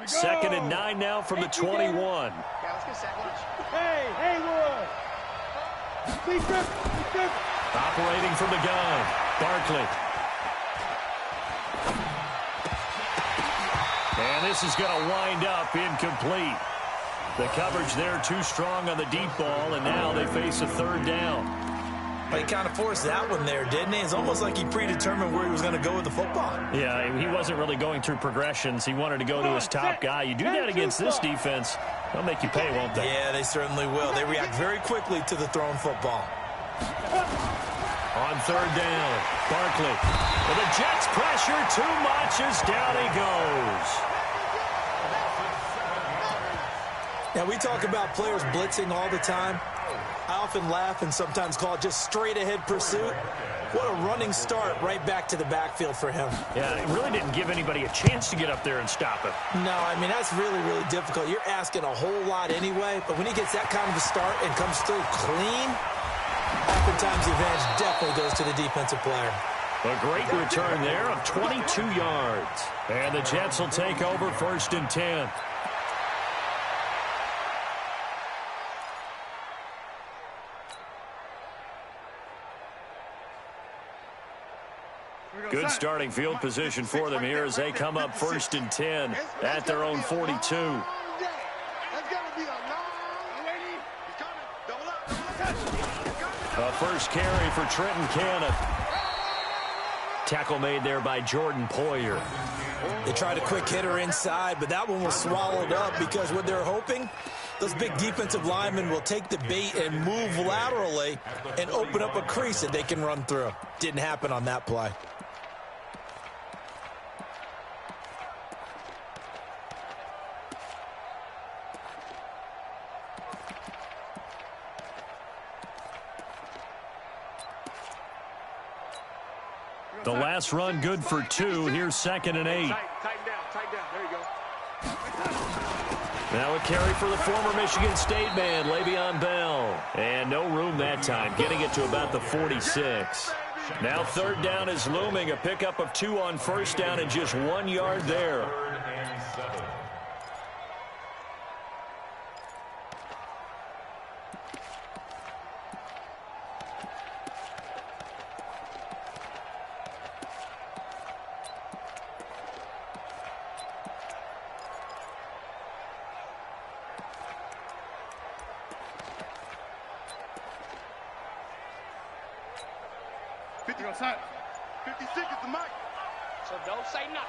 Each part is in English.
2nd and 9 now from the 21. Okay, let's get sack lunch. Hey, Haywood. Operating from the gun, Barkley. And this is going to wind up incomplete. The coverage there too strong on the deep ball, and now they face a 3rd down. He kind of forced that one there, didn't he? It's almost like he predetermined where he was going to go with the football. Yeah, he wasn't really going through progressions. He wanted to go to his top guy. You do that against this defense, they'll make you pay, won't they? Yeah, they certainly will. They react very quickly to the thrown football. On 3rd down, Barkley. Well, the Jets pressure too much as down he goes. Now, we talk about players blitzing all the time. I often laugh and sometimes call it just straight-ahead pursuit. What a running start right back to the backfield for him. Yeah, it really didn't give anybody a chance to get up there and stop him. No, I mean, that's really, really difficult. You're asking a whole lot anyway, but when he gets that kind of a start and comes through clean, oftentimes the advantage definitely goes to the defensive player. A great return there of 22 yards. And the Jets will take over 1st and 10. Good starting field position for them here as they come up 1st and 10 at their own 42. A first carry for Trenton Cannon. Tackle made there by Jordan Poyer. They tried a quick hitter inside, but that one was swallowed up because what they're hoping, those big defensive linemen will take the bait and move laterally and open up a crease that they can run through. Didn't happen on that play. The last run good for 2. Here's 2nd and 8. Tighten down. There you go. Now a carry for the former Michigan State man, Le'Veon Bell. And no room that time, getting it to about the 46. Now 3rd down is looming. A pickup of 2 on 1st down and just 1 yard there. You're on side. 56 is the mic. So don't say nothing.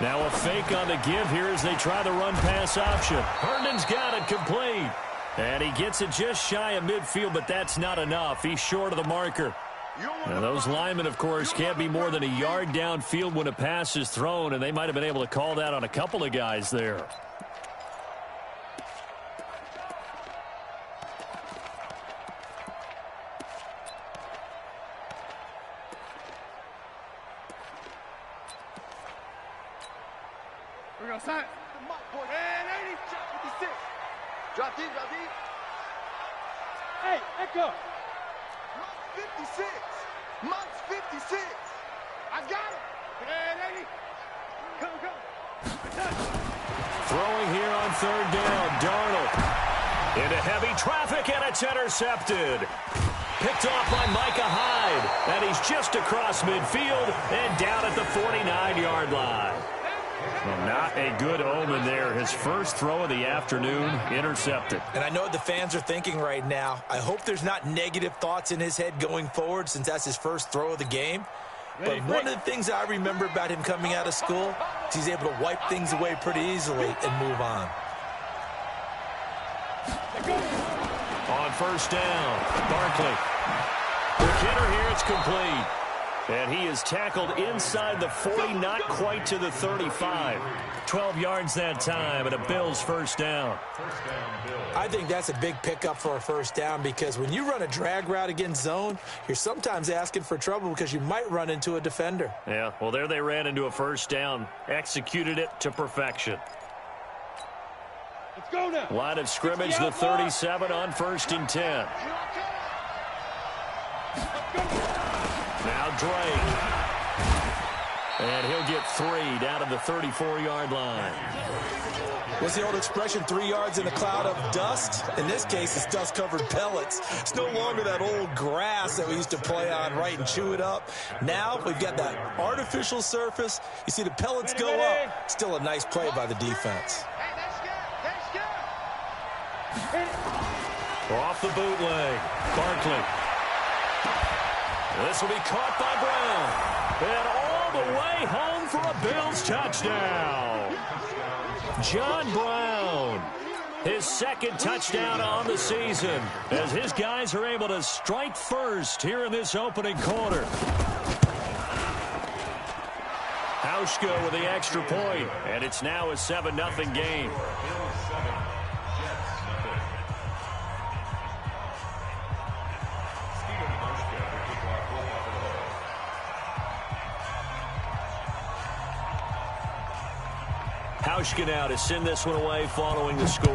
Now a fake on the give here as they try the run-pass option. Herndon's got it complete. And he gets it just shy of midfield, but that's not enough. He's short of the marker. Now those linemen, of course, can't be more than a yard downfield when a pass is thrown, and they might have been able to call that on a couple of guys there. We're going to sign. And 80. 56. Drop deep. Hey, Echo. 56. Monk's 56. I got it. And 80. Come. Throwing here on 3rd down, Darnold. Into heavy traffic, and it's intercepted. Picked off by Micah Hyde. And he's just across midfield and down at the 49-yard line. Well, not a good omen there. His first throw of the afternoon, intercepted. And I know what the fans are thinking right now. I hope there's not negative thoughts in his head going forward since that's his first throw of the game. But one of the things I remember about him coming out of school is he's able to wipe things away pretty easily and move on. On 1st down, Barkley. The hitter here, it's complete. And he is tackled inside the 40, not quite to the 35. 12 yards that time, and a Bills 1st down. I think that's a big pickup for a 1st down because when you run a drag route against zone, you're sometimes asking for trouble because you might run into a defender. Yeah, well, there they ran into a 1st down. Executed it to perfection. Let's go now. Line of scrimmage, the 37 on 1st and 10. Now Drake. And he'll get 3 down at the 34-yard line. What's the old expression, 3 yards in a cloud of dust? In this case, it's dust-covered pellets. It's no longer that old grass that we used to play on, right, and chew it up. Now we've got that artificial surface. You see the pellets go up. Still a nice play by the defense. Off the bootleg, Barkley. This will be caught by Brown. And all the way home for a Bills touchdown. John Brown, his second touchdown on the season, as his guys are able to strike first here in this opening quarter. Hauschka with the extra point, and it's now a 7-0 game. Hauschka now to send this one away following the score.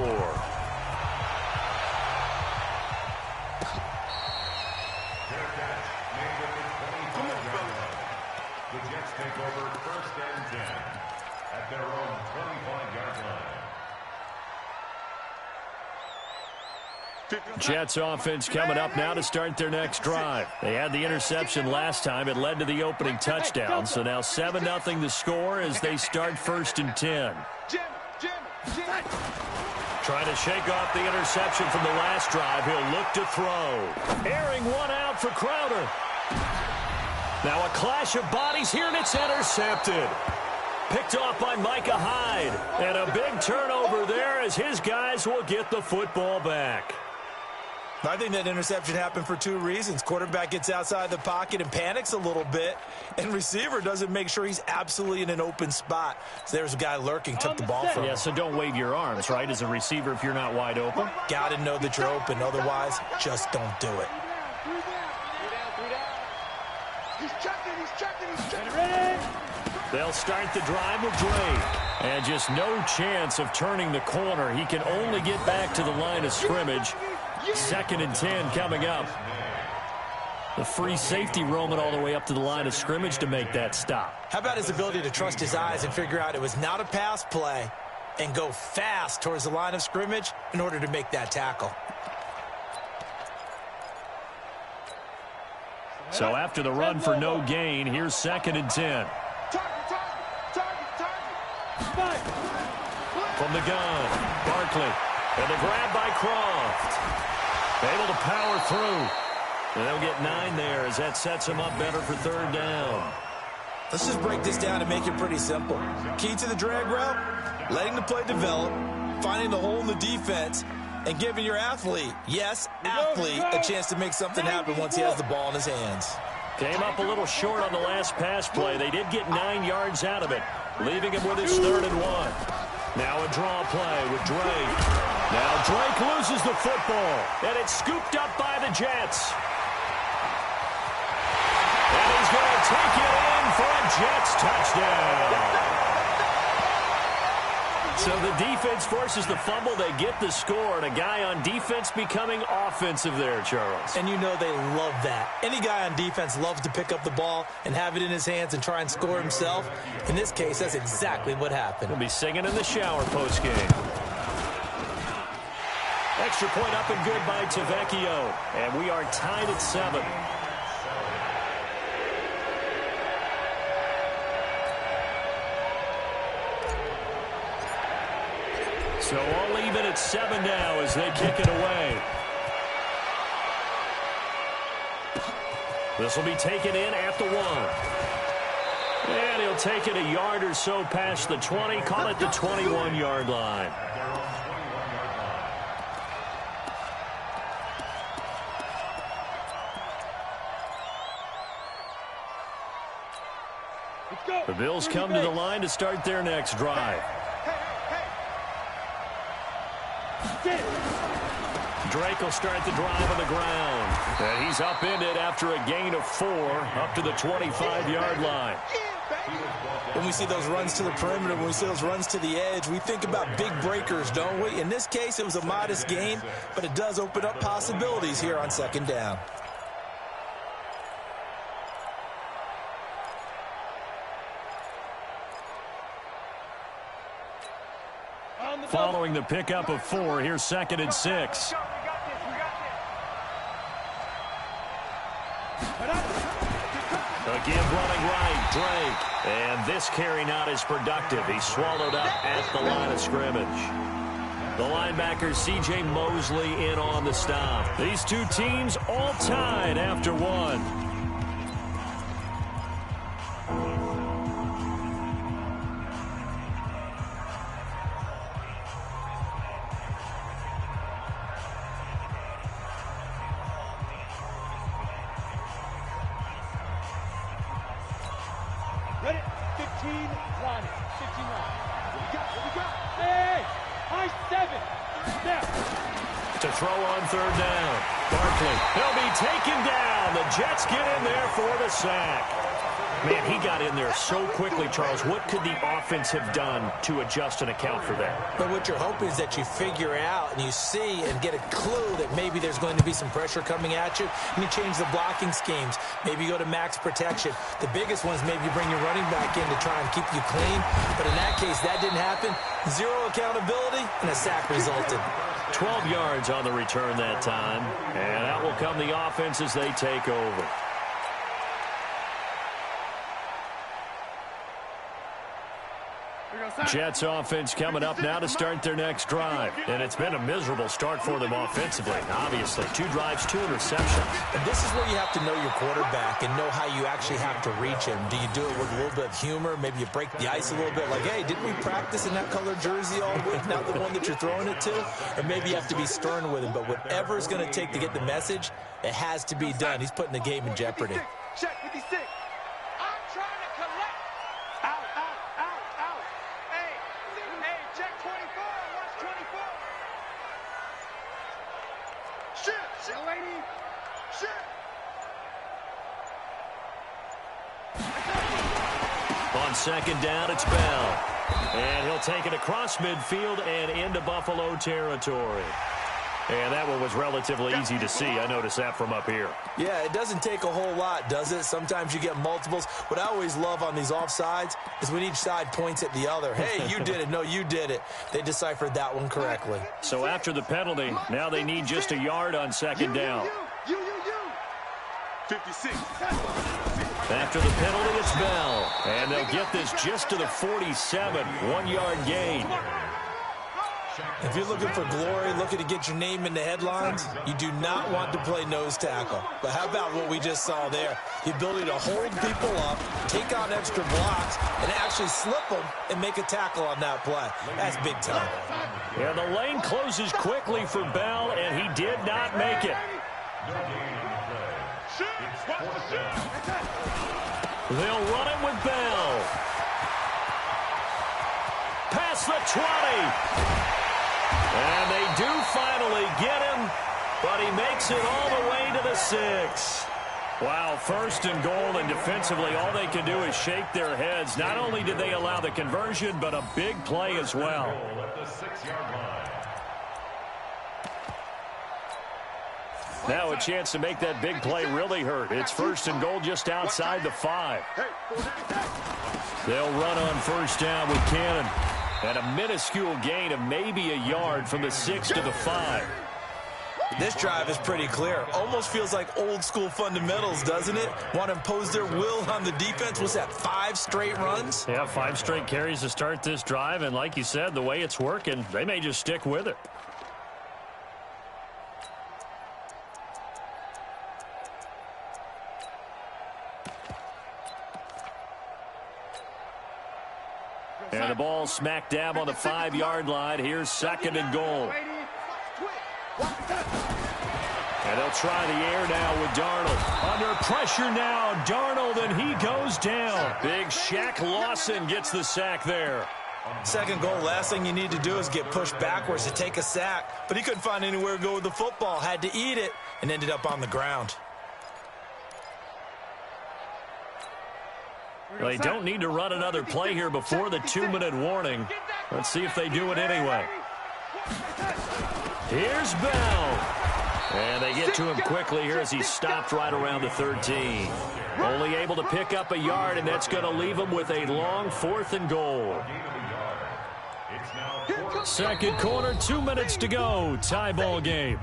The Jets take over 1st and 10 at their own 25-yard line. Jets offense coming up now to start their next drive. They had the interception last time. It led to the opening touchdown. So now 7-0 the score as they start 1st and 10. Trying to shake off the interception from the last drive. He'll look to throw. Airing one out for Crowder. Now a clash of bodies here, and it's intercepted. Picked off by Micah Hyde. And a big turnover there as his guys will get the football back. I think that interception happened for 2 reasons. Quarterback gets outside the pocket and panics a little bit, and receiver doesn't make sure he's absolutely in an open spot. So there's a guy lurking, took the ball from him. Yeah, so don't wave your arms, right, as a receiver if you're not wide open. Got to know that you're open. Otherwise, just don't do it. He's checking. They'll start the drive with Drake. And just no chance of turning the corner. He can only get back to the line of scrimmage. 2nd and 10 coming up. The free safety roaming all the way up to the line of scrimmage to make that stop. How about his ability to trust his eyes and figure out it was not a pass play and go fast towards the line of scrimmage in order to make that tackle? So after the run for no gain, here's 2nd and 10. From the gun, Barkley. And the grab by Croft. Able to power through. And they'll get 9 there as that sets him up better for 3rd down. Let's just break this down and make it pretty simple. Key to the drag route, letting the play develop, finding the hole in the defense, and giving your athlete, yes, athlete, a chance to make something happen once he has the ball in his hands. Came up a little short on the last pass play. They did get 9 yards out of it, leaving him with his 3rd and 1. Now a draw play with Drake. Now Drake loses the football, and it's scooped up by the Jets. And he's going to take it in for a Jets touchdown. So the defense forces the fumble. They get the score, and a guy on defense becoming offensive there, Charles. And you know they love that. Any guy on defense loves to pick up the ball and have it in his hands and try and score himself. In this case, that's exactly what happened. He'll be singing in the shower postgame. Extra point up and good by Tavecchio. And we are tied at 7. So all even at 7 now as they kick it away. This will be taken in at the 1. And he'll take it a yard or so past the 20, call it the 21-yard line. The Bills come to the line to start their next drive. Drake will start the drive on the ground. And he's upended after a gain of 4 up to the 25-yard line. When we see those runs to the perimeter, when we see those runs to the edge, we think about big breakers, don't we? In this case, it was a modest gain, but it does open up possibilities here on 2nd down. Following the pickup of 4, here's 2nd and 6. Again running right, Drake. And this carry not as productive. He's swallowed up at the line of scrimmage. The linebacker, C.J. Mosley, in on the stop. These two teams all tied after 1. Ready? 15, line it. 15 line. What we got? Hey! High 7. Now. To throw on 3rd down. Barkley. He'll be taken down. The Jets get in there for the sack. Man, he got in there so quickly, Charles. What could the offense have done to adjust and account for that? But what you're hoping is that you figure out and you see and get a clue that maybe there's going to be some pressure coming at you, and you change the blocking schemes. Maybe you go to max protection. The biggest ones, maybe you bring your running back in to try and keep you clean. But in that case, that didn't happen. 0 accountability, and a sack resulted. 12 yards on the return that time. And out will come the offense as they take over. Jets offense coming up now to start their next drive. And it's been a miserable start for them offensively. Obviously, 2 drives, 2 interceptions. And this is where you have to know your quarterback and know how you actually have to reach him. Do you do it with a little bit of humor? Maybe you break the ice a little bit. Like, hey, didn't we practice in that color jersey all week? Not the one that you're throwing it to? Or maybe you have to be stern with him. But whatever it's going to take to get the message, it has to be done. He's putting the game in jeopardy. Check 56. I'm trying to collect. Out. Hey, check 24. Watch 24. Shit, lady. Shit. On 2nd down, it's Bell. And he'll take it across midfield and into Buffalo territory. And that one was relatively easy to see. I noticed that from up here. Yeah, it doesn't take a whole lot, does it? Sometimes you get multiples. What I always love on these offsides is when each side points at the other. Hey, you did it. No, you did it. They deciphered that one correctly. So after the penalty, now they need just a yard on 2nd down. 56. After the penalty, it's Bell. And they'll get this just to the 47. 1-yard gain. If you're looking for glory, looking to get your name in the headlines, you do not want to play nose tackle. But how about what we just saw there? The ability to hold people up, take on extra blocks, and actually slip them and make a tackle on that play. That's big time. Yeah, the lane closes quickly for Bell, and he did not make it. They'll run it with Bell. Past the 20. And they do finally get him, but he makes it all the way to the 6. Wow, 1st and goal, and defensively all they can do is shake their heads. Not only did they allow the conversion, but a big play as well. Now a chance to make that big play really hurt. It's 1st and goal just outside the 5. They'll run on 1st down with Cannon. And a minuscule gain of maybe a yard from the 6 to the 5. This drive is pretty clear. Almost feels like old school fundamentals, doesn't it? Want to impose their will on the defense. Was that 5 straight runs? Yeah, 5 straight carries to start this drive. And like you said, the way it's working, they may just stick with it. And the ball smack dab on the 5-yard line. Here's 2nd and goal. And they'll try the air now with Darnold. Under pressure now, Darnold, and he goes down. Big Shaq Lawson gets the sack there. 2nd goal, last thing you need to do is get pushed backwards to take a sack. But he couldn't find anywhere to go with the football. Had to eat it and ended up on the ground. They don't need to run another play here before the 2-minute warning. Let's see if they do it anyway. Here's Bell. And they get to him quickly here as he's stopped right around the 13. Only able to pick up a yard, and that's going to leave him with a long 4th and goal. It's now Second quarter, 2 minutes to go. Tie ball game.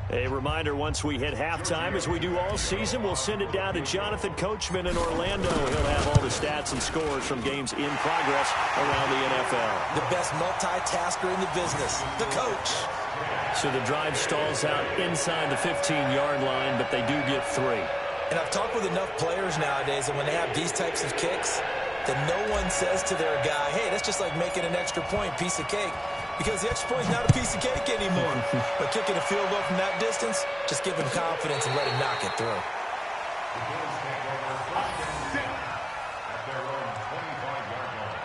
A reminder, once we hit halftime, as we do all season, we'll send it down to Jonathan Coachman in Orlando. He'll have all the stats and scores from games in progress around the NFL. The best multitasker in the business, the coach. So the drive stalls out inside the 15-yard line, but they do get 3. And I've talked with enough players nowadays, and when they have these types of kicks, that no one says to their guy, hey, that's just like making an extra point, piece of cake. Because the extra point is not a piece of cake anymore. But kicking a field goal from that distance, just give him confidence and let him knock it through. The Bills take over first and 10 at their own 25-yard line.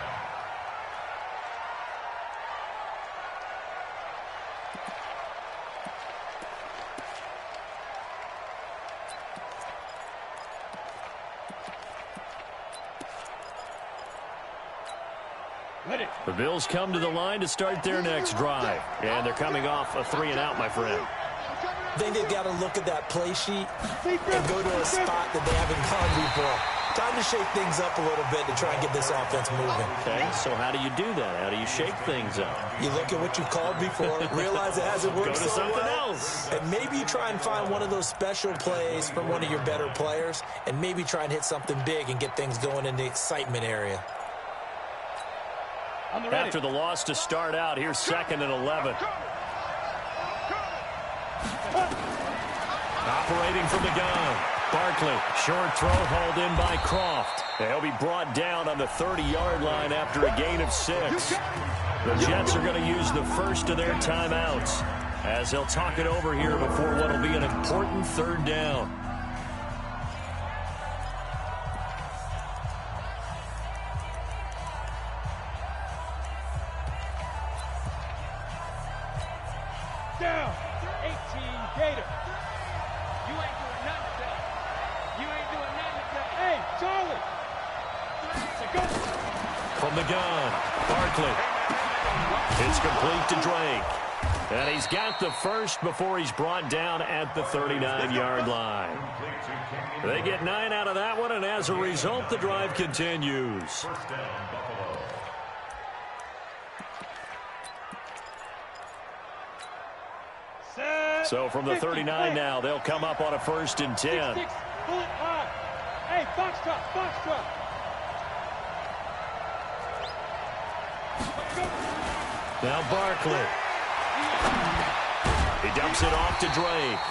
The Bills come to the line to start their next drive. And they're coming off a 3-and-out, my friend. I think they've got to look at that play sheet and go to a spot that they haven't gone before. Time to shake things up a little bit to try and get this offense moving. Okay, so how do you do that? How do you shake things up? You look at what you called before, realize it hasn't worked Go to so something well, else. and maybe you try and find one of those special plays from one of your better players, and maybe try and hit something big and get things going in the excitement area. After the loss to start out, here's 2nd and 11. Operating from the gun. Barkley, short throw hauled in by Croft. He'll be brought down on the 30-yard line after a gain of 6. The Jets are going to use the first of their timeouts as they'll talk it over here before what will be an important 3rd down. Down. 18 Gator. You ain't doing nothing today. You ain't doing nothing today. Hey, Charlie. From the gun, Barkley. It's complete to Drake. And he's got the first before he's brought down at the 39-yard line. They get 9 out of that one, and as a result, the drive continues. First down, Buffalo. So from the 39 now, they'll come up on a 1st and 10. Bullet high. Hey, foxtrot, foxtrot. Now Barkley. He dumps it off to Drake.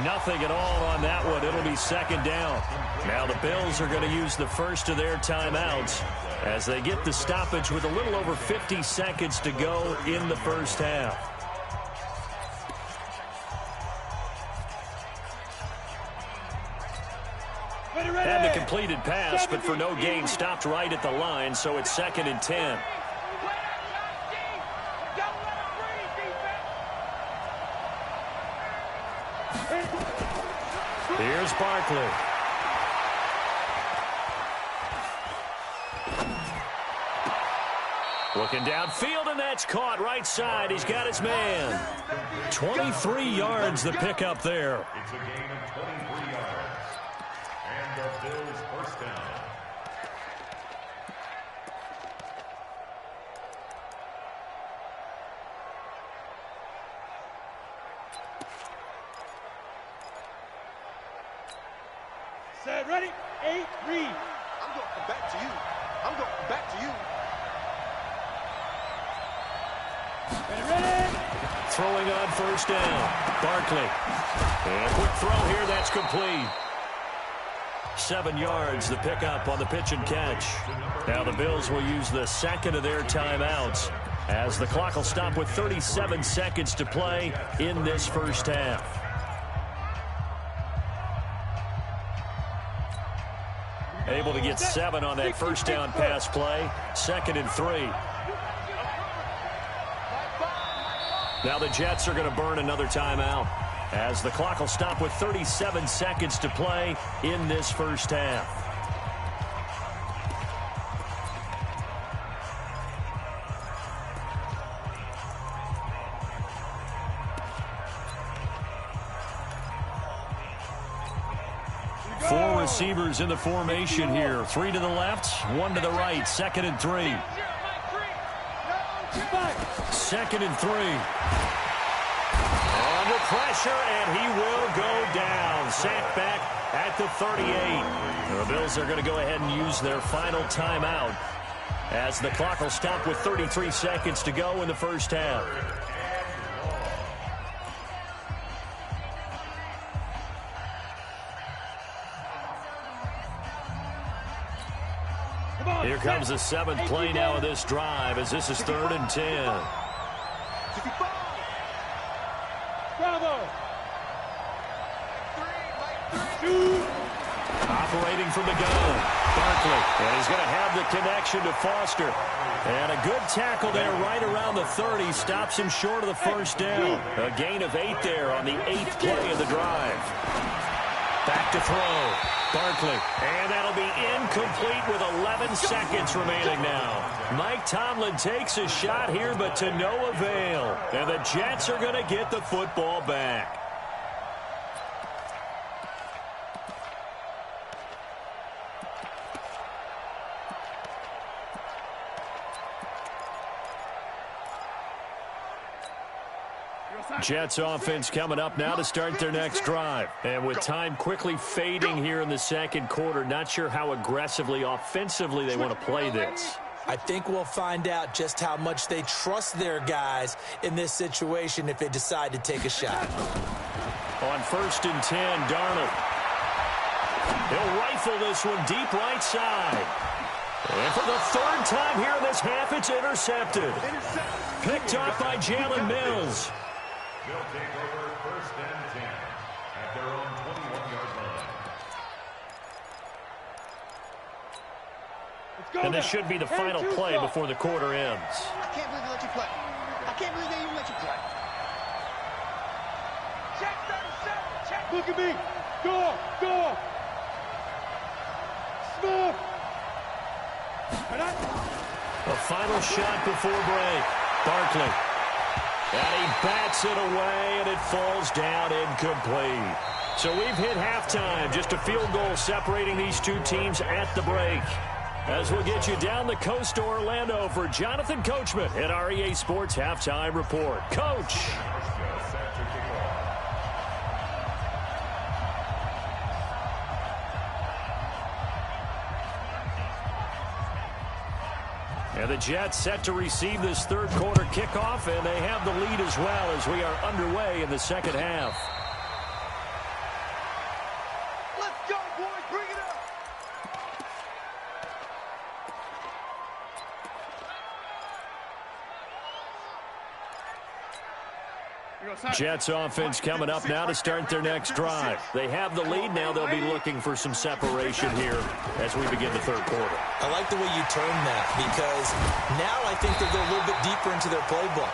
Nothing at all on that one. It'll be 2nd down. Now the Bills are going to use the first of their timeouts as they get the stoppage with a little over 50 seconds to go in the first half. And the completed pass, but for no gain, stopped right at the line, so it's 2nd and 10. Here's Barkley. Looking downfield, and that's caught right side. He's got his man. 23 yards the pickup there. It's a gain of 23 yards. And the Bills first down. Set, ready? 8, read. I'm going back to you. I'm going back to you. Ready? Throwing on 1st down. Barkley. And a quick throw here. That's complete. 7 yards, the pickup on the pitch and catch. Now the Bills will use the 2nd of their timeouts as the clock will stop with 37 seconds to play in this first half. Able to get 7 on that 1st down pass play. 2nd and 3. Now the Jets are going to burn another timeout as the clock will stop with 37 seconds to play in this first half. 4 receivers in the formation here. 3 to the left, 1 to the right. 2nd and 3. 2nd and 3. Under pressure, and he will go down. Sacked back at the 38. The Bills are going to go ahead and use their final timeout as the clock will stop with 33 seconds to go in the first half. Here comes the 7th play now of this drive as this is 3rd and 10. Bravo. Operating from the gun, Barkley, and he's going to have the connection to Foster. And a good tackle there right around the 30 stops him short of the first down. A gain of 8 there on the 8th play of the drive. Back to throw. Barkley, and that'll be incomplete with 11 seconds remaining now. Mike Tomlin takes a shot here, but to no avail. And the Jets are going to get the football back. Jets offense coming up now to start their next drive. And with time quickly fading here in the second quarter, not sure how aggressively, offensively they want to play this. I think we'll find out just how much they trust their guys in this situation if they decide to take a shot. On 1st and 10, Darnold. He'll rifle this one deep right side. And for the 3rd time here in this half, it's intercepted. Picked off by Jalen Mills. They'll take over 1st and 10 at their own 21-yard line. And this should be the final play before the quarter ends. I can't believe they let you play. I can't believe they even let you play. Check 37. Check. Look at me. Go. Go. Smooth. A final shot before break. Barkley. And he bats it away, and it falls down incomplete. So we've hit halftime. Just a field goal separating these two teams at the break. As we'll get you down the coast to Orlando for Jonathan Coachman at our EA Sports Halftime Report. Coach. And the Jets set to receive this third quarter kickoff, and they have the lead as well as we are underway in the second half. Let's go, boys. Bring it up. Jets offense coming up now to start their next drive. They have the lead now. They'll be looking for some separation here as we begin the third quarter. I like the way you termed that, because now I think they'll go a little bit deeper into their playbook.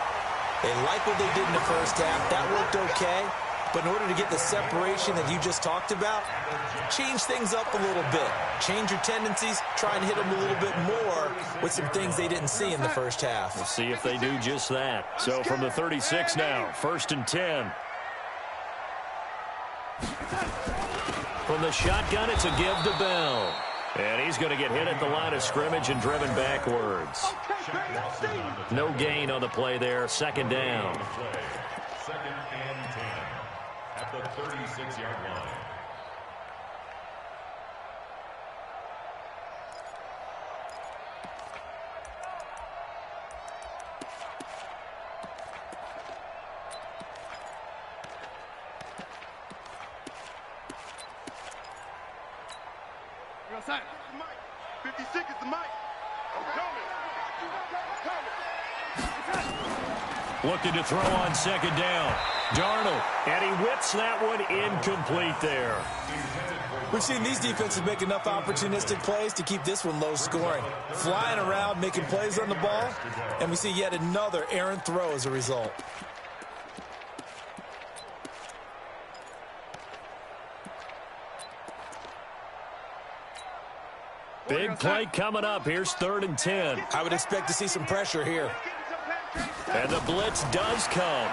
They like what they did in the first half. That worked okay. But in order to get the separation that you just talked about, change things up a little bit. Change your tendencies. Try and hit them a little bit more with some things they didn't see in the first half. We'll see if they do just that. So from the 36 now, 1st and 10. From the shotgun, it's a give to Bell. And he's going to get hit at the line of scrimmage and driven backwards. No gain on the play there. Second down. 2nd and 10 at the 36-yard line. You're outside. 56 is the mic. I'm coming. Looking to throw on second down. Darnold, and he whips that one incomplete there. We've seen these defenses make enough opportunistic plays to keep this one low scoring. Flying around, making plays on the ball, and we see yet another errant throw as a result. Big play coming up. Here's 3rd and 10. I would expect to see some pressure here. And the blitz does come.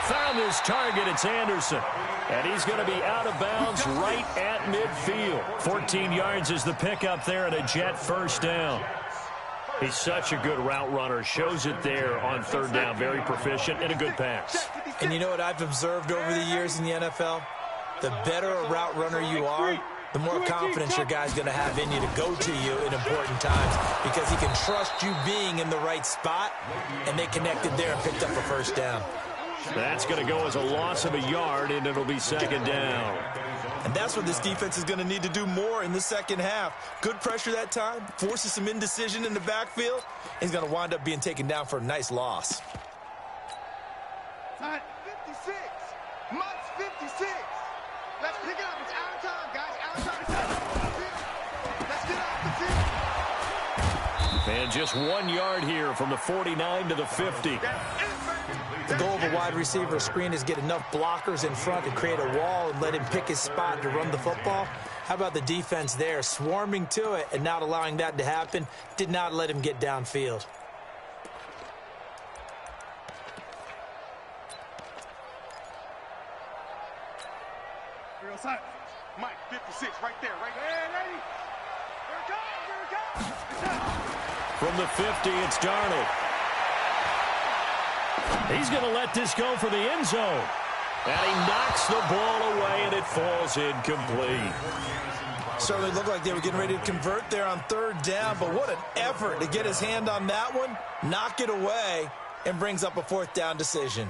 Found his target. It's Anderson. And he's going to be out of bounds right at midfield. 14 yards is the pickup there and a Jet first down. He's such a good route runner. Shows it there on third down. Very proficient and a good pass. And you know what I've observed over the years in the NFL? The better a route runner you are, the more confidence your guy's going to have in you to go to you in important times because he can trust you being in the right spot, and they connected there and picked up a first down. That's going to go as a loss of a yard, and it'll be second down. And that's what this defense is going to need to do more in the second half. Good pressure that time, forces some indecision in the backfield. He's going to wind up being taken down for a nice loss. Time 56. Months 56. Let's pick it up. It's out of time, guys. Out of time. Let's get off the field. And just 1 yard here from the 49 to the 50. The goal of a wide receiver screen is get enough blockers in front to create a wall and let him pick his spot to run the football. How about the defense there, swarming to it and not allowing that to happen? Did not let him get downfield. Mike, 56, right there, right there. Ready? Here it comes. From the 50, it's Darnold. He's going to let this go for the end zone. And he knocks the ball away, and it falls incomplete. Certainly looked like they were getting ready to convert there on third down, but what an effort to get his hand on that one, knock it away, and brings up a fourth down decision.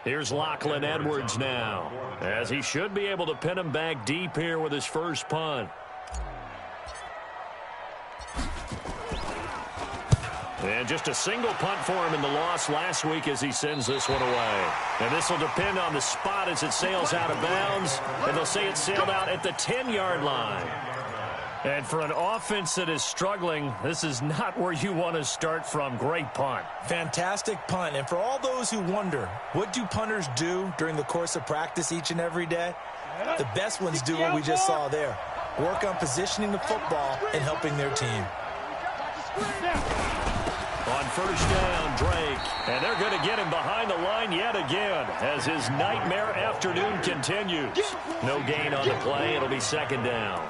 Here's Lachlan Edwards now, as he should be able to pin him back deep here with his first punt. And just a single punt for him in the loss last week as he sends this one away. And this will depend on the spot as it sails out of bounds. And they'll say it sailed out at the 10-yard line. And for an offense that is struggling, this is not where you want to start from. Great punt. Fantastic punt. And for all those who wonder, what do punters do during the course of practice each and every day? The best ones do what we just saw there. Work on positioning the football and helping their team. On first down, Drake. And they're going to get him behind the line yet again as his nightmare afternoon continues. No gain on the play. It'll be second down.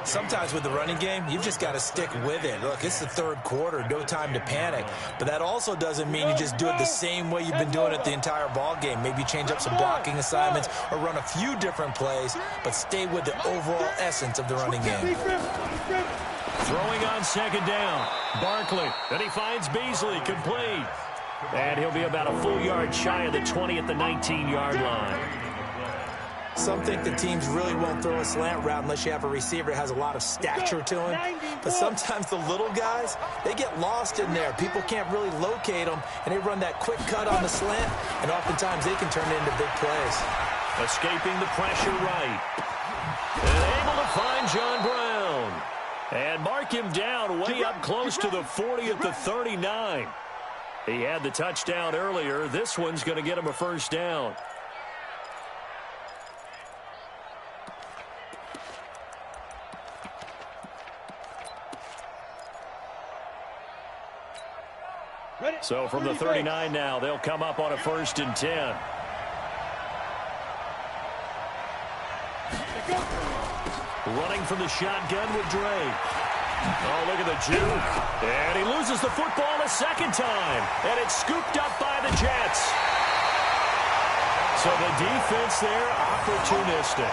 Sometimes with the running game, you've just got to stick with it. Look, it's the third quarter, no time to panic. But that also doesn't mean you just do it the same way you've been doing it the entire ball game. Maybe change up some blocking assignments or run a few different plays, but stay with the overall essence of the running game. Throwing on second down, Barkley. Then he finds Beasley, complete. And he'll be about a full yard shy of the 20 at the 19-yard line. Some think the teams really won't throw a slant route unless you have a receiver that has a lot of stature to him. But sometimes the little guys, they get lost in there. People can't really locate them, and they run that quick cut on the slant, and oftentimes they can turn it into big plays. Escaping the pressure right. And able to find John Brown. And mark him down way up close to the 40 at the 39. He had the touchdown earlier. This one's going to get him a first down. So from the 39 now, they'll come up on a 1st and 10. Running from the shotgun with Drake. Oh, look at the juke. And he loses the football a second time. And it's scooped up by the Jets. So the defense there, opportunistic.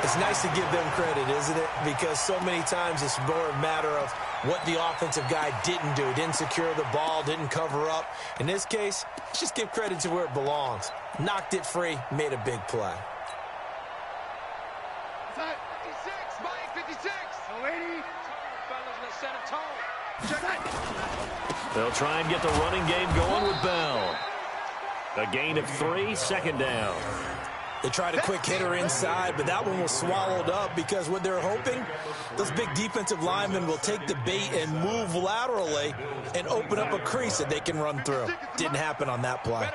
It's nice to give them credit, isn't it? Because so many times it's more a matter of what the offensive guy didn't do. Didn't secure the ball, didn't cover up. In this case, let's just give credit to where it belongs. Knocked it free, made a big play. 56, Mike, 56. Lady. Fellas, let's set a tone. Check that. They'll try and get the running game going with Bell. A gain of 3, second down. They tried a quick hitter inside, but that one was swallowed up because what they're hoping, those big defensive linemen will take the bait and move laterally and open up a crease that they can run through. Didn't happen on that play.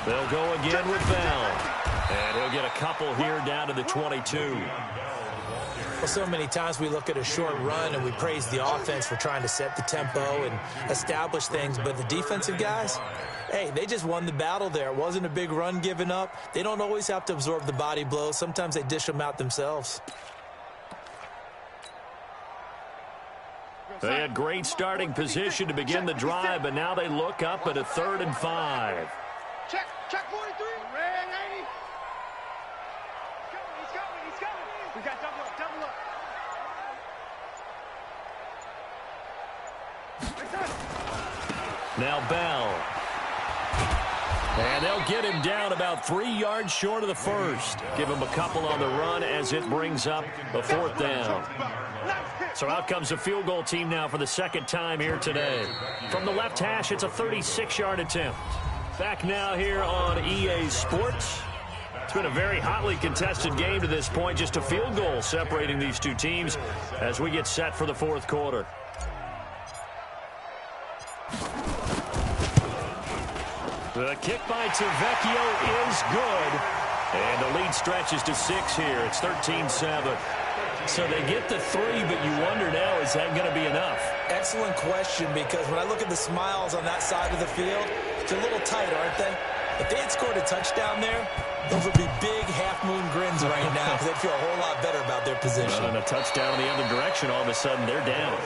They'll go again with Bell. And he'll get a couple here down to the 22. Well, so many times we look at a short run and we praise the offense for trying to set the tempo and establish things, but the defensive guys, hey, they just won the battle there. It wasn't a big run given up. They don't always have to absorb the body blows. Sometimes they dish them out themselves. They had great starting position to begin the drive, but now they look up at a 3rd and 5. Check 43. Red 80. He's coming. We got double up. Now Bell. And they'll get him down about 3 yards short of the first. Give him a couple on the run as it brings up a 4th down. So out comes the field goal team now for the 2nd time here today. From the left hash, it's a 36-yard attempt. Back now here on EA Sports. It's been a very hotly contested game to this point. Just a field goal separating these two teams as we get set for the 4th quarter. The kick by Tavecchio is good. And the lead stretches to 6 here. It's 13-7. So they get the 3, but you wonder now, is that going to be enough? Excellent question, because when I look at the smiles on that side of the field, it's a little tight, aren't they? If they had scored a touchdown there, those would be big half-moon grins right now because they'd feel a whole lot better about their position. And a touchdown in the other direction, all of a sudden they're down.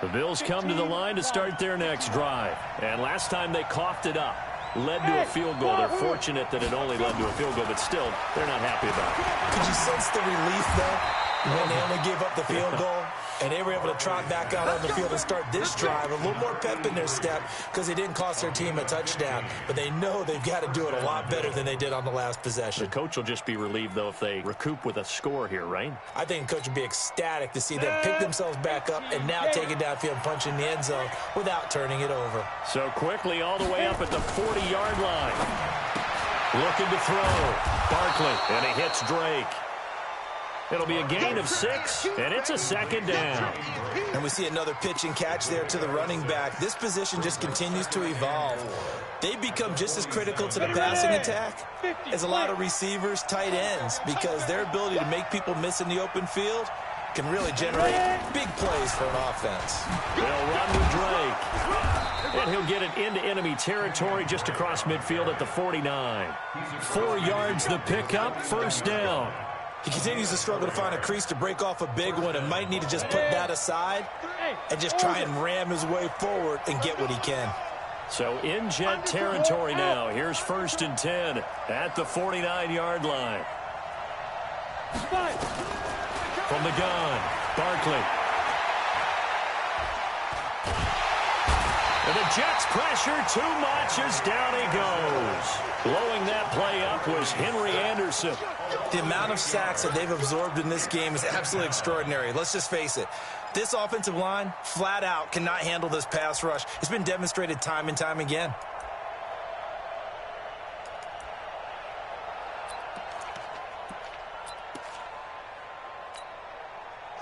The Bills come to the line to start their next drive. And last time they coughed it up, led to a field goal. They're fortunate that it only led to a field goal, but still, they're not happy about it. Could you sense the relief, though, when they only gave up the field goal? And they were able to trot back out on the field and start this drive. A little more pep in their step because they didn't cost their team a touchdown. But they know they've got to do it a lot better than they did on the last possession. The coach will just be relieved, though, if they recoup with a score here, right? I think the coach would be ecstatic to see them pick themselves back up and now take it downfield and punch in the end zone without turning it over. So quickly all the way up at the 40-yard line. Looking to throw. Barkley, and he hits Drake. It'll be a gain of 6, and it's a 2nd down. And we see another pitch and catch there to the running back. This position just continues to evolve. They become just as critical to the passing attack as a lot of receivers, tight ends, because their ability to make people miss in the open field can really generate big plays for an offense. They'll run with Drake. And he'll get it into enemy territory just across midfield at the 49. 4 yards the pickup, 1st down. He continues to struggle to find a crease to break off a big one and might need to just put that aside and just try and ram his way forward and get what he can. So in Jet territory now. Here's 1st and 10 at the 49-yard line. From the gun, Barkley. And the Jets pressure too much as down he goes. Blowing that play up was Henry Anderson. The amount of sacks that they've absorbed in this game is absolutely extraordinary. Let's just face it. This offensive line, flat out, cannot handle this pass rush. It's been demonstrated time and time again.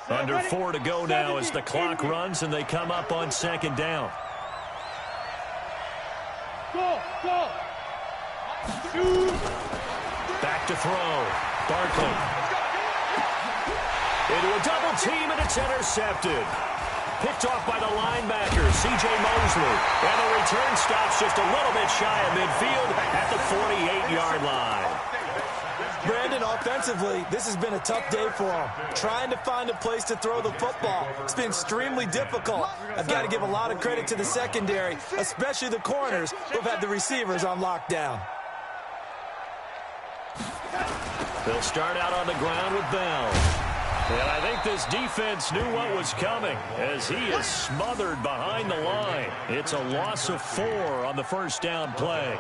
Under 4 to go now as the clock runs and they come up on 2nd down. Go. Back to throw. Barkley. Into a double team, and it's intercepted. Picked off by the linebacker, C.J. Mosley. And the return stops just a little bit shy of midfield at the 48-yard line. Brandon, offensively, this has been a tough day for him. Trying to find a place to throw the football. It's been extremely difficult. I've got to give a lot of credit to the secondary, especially the corners who've had the receivers on lockdown. They'll start out on the ground with Bell. And I think this defense knew what was coming as he is smothered behind the line. It's a loss of 4 on the 1st down play.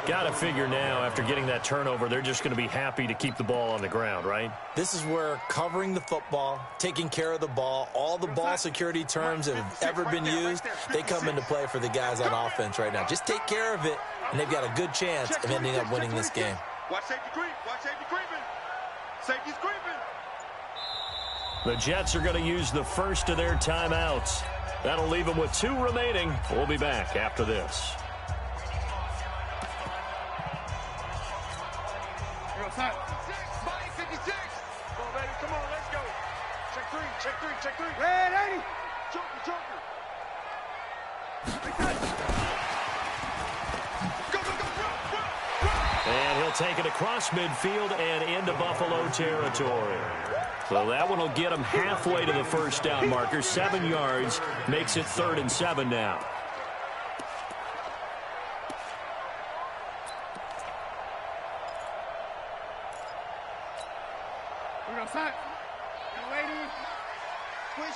Got to figure now, after getting that turnover, they're just going to be happy to keep the ball on the ground, right? This is where covering the football, taking care of the ball, all the ball security terms that have ever been used, they come into play for the guys on offense right now. Just take care of it, and they've got a good chance of ending up winning this game. Watch safety creep. Watch safety creeping. Safety's creeping. The Jets are going to use the first of their timeouts. That'll leave him with 2 remaining. We'll be back after this. Outside. 56. Come on, baby. Come on, let's go. Check 3, check 3, check 3. Red 80. Joker, Joker. Go, go, go, run. And he'll take it across midfield and into Buffalo territory. So that one will get him halfway to the first down marker. 7 yards makes it 3rd and 7 now. We're going outside. Young lady.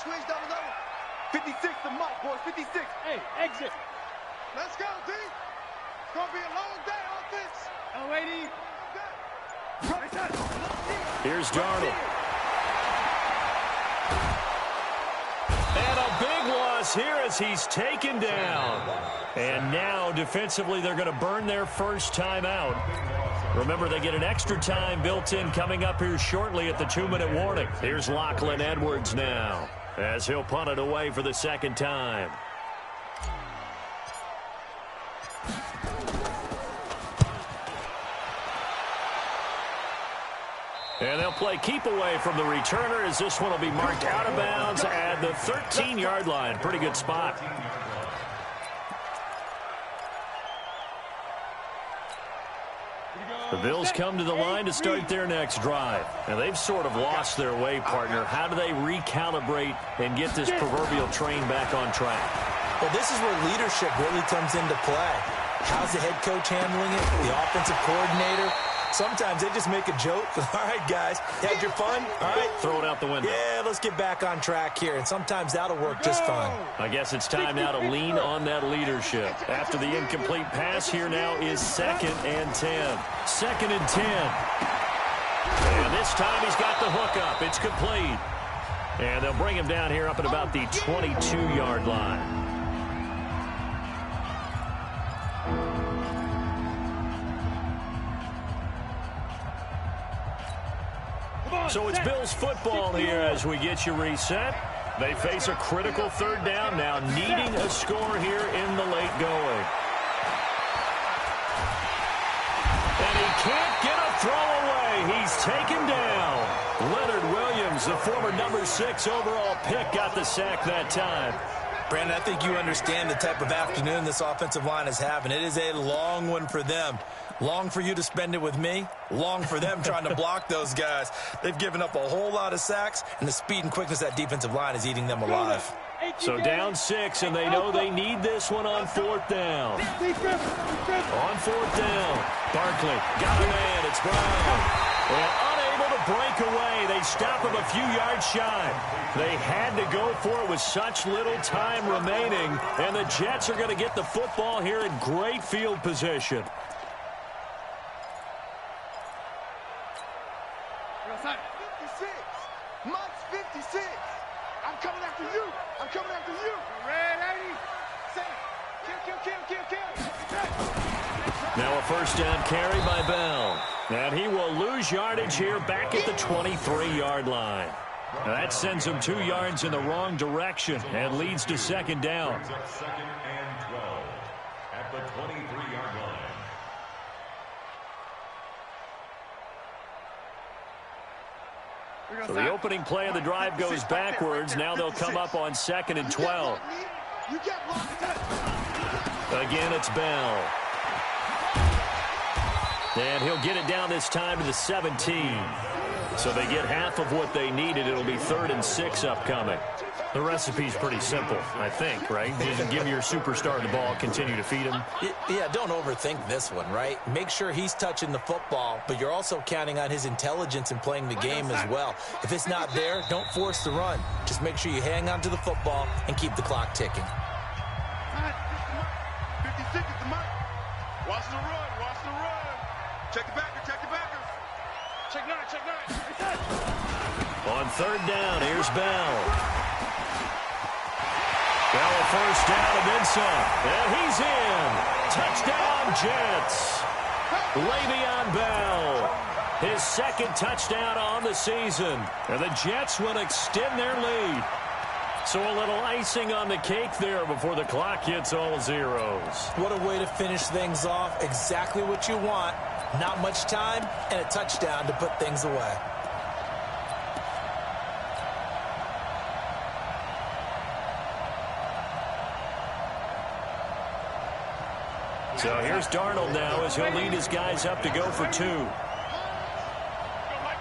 Switch, double. 56 to Mike, boys. 56. Hey, exit. Let's go, D. It's going to be a long day on this. Young lady. Here's Darnold. And a big loss here as he's taken down. And now, defensively, they're going to burn their first time out. Remember, they get an extra time built in coming up here shortly at the 2-minute warning. Here's Lachlan Edwards now as he'll punt it away for the second time. And they'll play keep away from the returner as this one will be marked out of bounds at the 13-yard line. Pretty good spot. The Bills come to the line to start their next drive. And they've sort of lost their way, partner. How do they recalibrate and get this proverbial train back on track? Well, this is where leadership really comes into play. How's the head coach handling it? The offensive coordinator? Sometimes they just make a joke. All right, guys, had your fun? All right. Throw it out the window. Yeah, let's get back on track here. And sometimes that'll work just fine. I guess it's time now to lean on that leadership. After the incomplete pass, here now is 2nd and 10. 2nd and 10. And this time he's got the hook up. It's complete. And they'll bring him down here up at about the 22-yard line. So it's Bills football here as we get you reset. They face a critical 3rd down now, needing a score here in the late going. And he can't get a throw away. He's taken down. Leonard Williams, the former number 6 overall pick, got the sack that time. Brandon, I think you understand the type of afternoon this offensive line is having. It is a long one for them. Long for you to spend it with me. Long for them trying to block those guys. They've given up a whole lot of sacks, and the speed and quickness of that defensive line is eating them alive. So down 6, and they know they need this one on 4th down. On 4th down, Barkley got a man. It's Brown. And unable to break away. They stop him a few yards shy. They had to go for it with such little time remaining, and the Jets are going to get the football here in great field position. 56. Mike's 56. I'm coming after you. I'm coming after you. Red 80. Say, kill. Now a first down carry by Bell. And he will lose yardage here back at the 23-yard line. Now that sends him 2 yards in the wrong direction and leads to 2nd down. 2nd and 12 at the 23-yard line. So the opening play of the drive goes backwards. Now they'll come up on 2nd and 12. Again, it's Bell. And he'll get it down this time to the 17. So they get half of what they needed. It'll be 3rd and 6 upcoming. The recipe's pretty simple, I think, right? Just give your superstar the ball, continue to feed him. Yeah, don't overthink this one, right? Make sure he's touching the football, but you're also counting on his intelligence in playing the game as well. If it's not there, don't force the run. Just make sure you hang on to the football and keep the clock ticking. 56 is the Mike. Watch the run, watch the run. Check the backer, check the backer. Check 9, check 9. On 3rd down, here's Bell. Bell a first down and then some. And he's in. Touchdown, Jets. Le'Veon Bell. His 2nd touchdown on the season. And the Jets will extend their lead. So a little icing on the cake there before the clock hits all zeros. What a way to finish things off. Exactly what you want. Not much time and a touchdown to put things away. So here's Darnold now as he'll lead his guys up to go for 2. Mike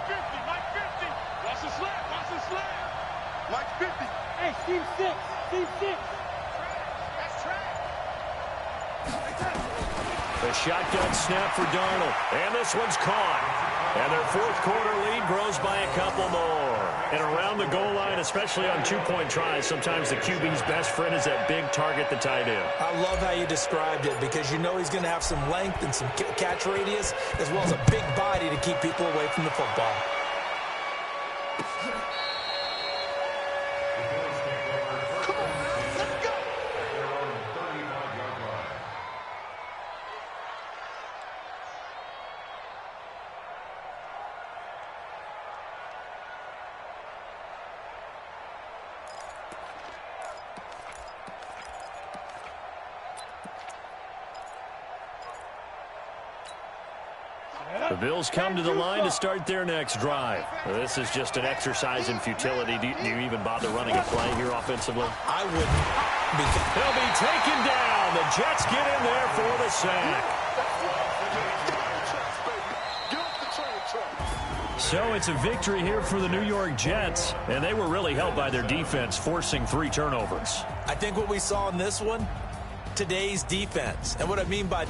50, Mike 50. Watch the slant, watch the slant. Mike 50. Hey, Steve 6, Steve 6. That's trash. The shotgun snap for Darnold. And this one's caught. And their fourth quarter lead grows by a couple more. And around the goal line, especially on two-point tries, sometimes the QB's best friend is that big target, the tight end. I love how you described it because you know he's going to have some length and some catch radius as well as a big body to keep people away from the football. Come on, let's go. At their own 35-yard line. The Bills come to the line to start their next drive. This is just an exercise in futility. Do you even bother running a play here offensively? I wouldn't. He'll be taken down. The Jets get in there for the sack. Get off the train track. So it's a victory here for the New York Jets, and they were really helped by their defense, forcing 3 turnovers. I think what we saw in this one, today's defense. And what I mean by